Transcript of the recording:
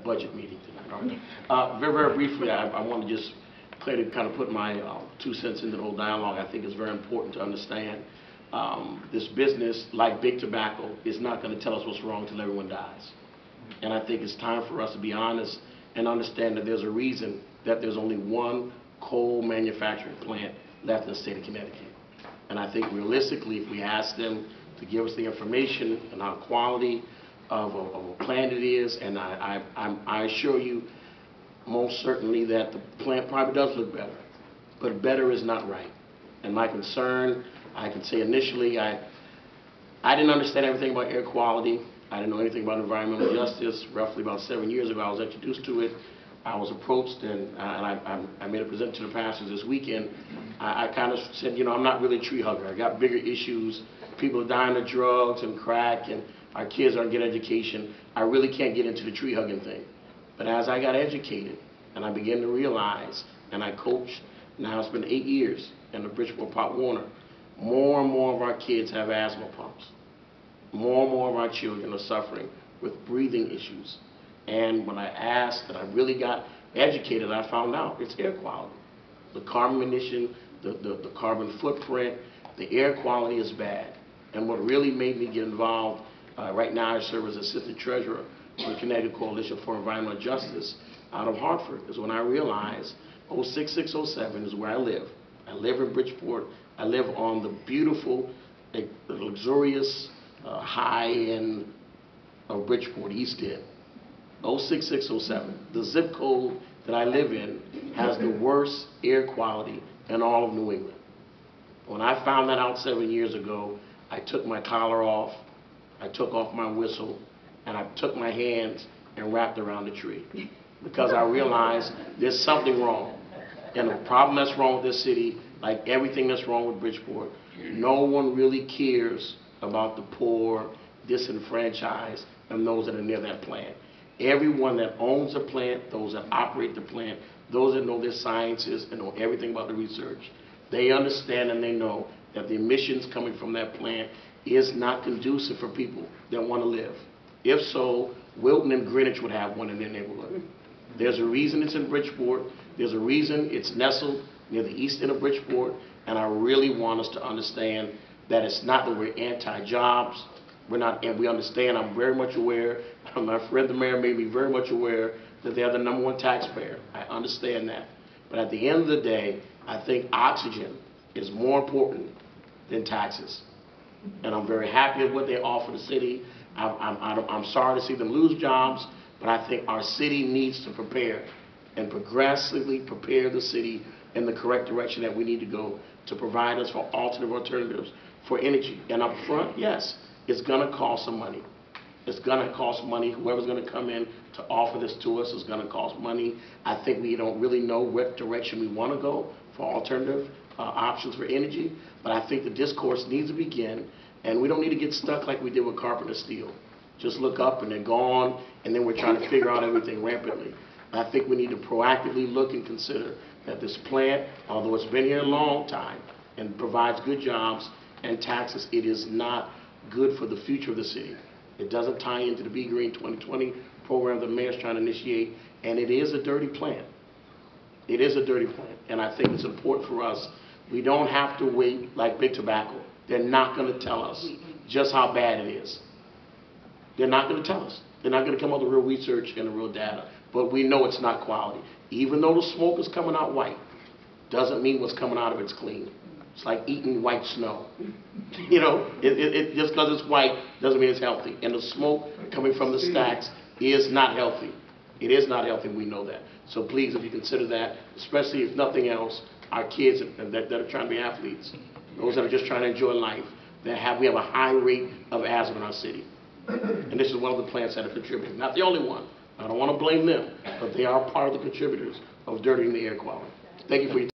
budget meeting tonight. All right. Very briefly, I want to just clearly kind of put my 2 cents into the whole dialogue. I think it's very important to understand this business, like big tobacco, is not going to tell us what's wrong until everyone dies. And I think it's time for us to be honest and understand that there's a reason that there's only one coal manufacturing plant left in the state of Connecticut. And I think realistically, if we ask them to give us the information and how quality of a plant it is, and I assure you most certainly that the plant probably does look better, but better is not right. And my concern, I can say initially, I didn't understand everything about air quality. I didn't know anything about environmental justice. Roughly about 7 years ago, I was introduced to it. I was approached, and I made a present to the pastors this weekend. I kind of said, you know, I'm not really a tree hugger. I got bigger issues. People are dying of drugs and crack, and our kids aren't getting education. I really can't get into the tree hugging thing. But as I got educated, and I began to realize, and I coached, now it's been 8 years in the Bridgeport Pop Warner, more and more of our kids have asthma pumps. More and more of our children are suffering with breathing issues. And when I asked and I really got educated, I found out it's air quality. The carbon emission, the carbon footprint, the air quality is bad. And what really made me get involved, right now I serve as Assistant Treasurer for the Connecticut Coalition for Environmental Justice out of Hartford, is when I realized 06607 is where I live. I live in Bridgeport. I live on the beautiful, luxurious high end of Bridgeport, East End. 06607. The zip code that I live in has the worst air quality in all of New England. When I found that out 7 years ago, I took my collar off, I took off my whistle, and I took my hands and wrapped around the tree. Because I realized there's something wrong. And the problem that's wrong with this city, like everything that's wrong with Bridgeport, no one really cares about the poor, disenfranchised, and those that are near that plant. Everyone that owns a plant, those that operate the plant, those that know their sciences and know everything about the research, they understand and they know that the emissions coming from that plant is not conducive for people that want to live. If so, Wilton and Greenwich would have one in their neighborhood. There's a reason it's in Bridgeport. There's a reason it's nestled near the east end of Bridgeport, and I really want us to understand that it's not that we're anti-jobs. We're not, and we understand, I'm very much aware, my friend the mayor made me very much aware that they're the #1 taxpayer. I understand that. But at the end of the day, I think oxygen is more important than taxes. And I'm very happy with what they offer the city. I'm sorry to see them lose jobs, but I think our city needs to prepare and progressively prepare the city in the correct direction that we need to go to provide us for alternatives for energy. And up front, yes, it's going to cost some money. It's going to cost money. Whoever's going to come in to offer this to us is going to cost money. I think we don't really know what direction we want to go for alternative options for energy, but I think the discourse needs to begin, and we don't need to get stuck like we did with Carpenter Steel. Just look up and they're gone, and then we're trying to figure out everything rampantly. I think we need to proactively look and consider that this plant, although it's been here a long time and provides good jobs and taxes, it is not good for the future of the city. It doesn't tie into the Be Green 2020 program the mayor's trying to initiate, and it is a dirty plant. It is a dirty plant, and I think it's important for us. We don't have to wait like big tobacco. They're not going to tell us just how bad it is. They're not going to tell us. They're not going to come up with real research and the real data, but we know it's not quality. Even though the smoke is coming out white, doesn't mean what's coming out of it's clean. It's like eating white snow. You know, just because it's white doesn't mean it's healthy. And the smoke coming from the stacks is not healthy. It is not healthy, we know that. So please, if you consider that, especially if nothing else, our kids that are trying to be athletes, those that are just trying to enjoy life, we have a high rate of asthma in our city. And this is one of the plants that are contributing. Not the only one. I don't want to blame them, but they are part of the contributors of dirtying the air quality. Thank you for your time.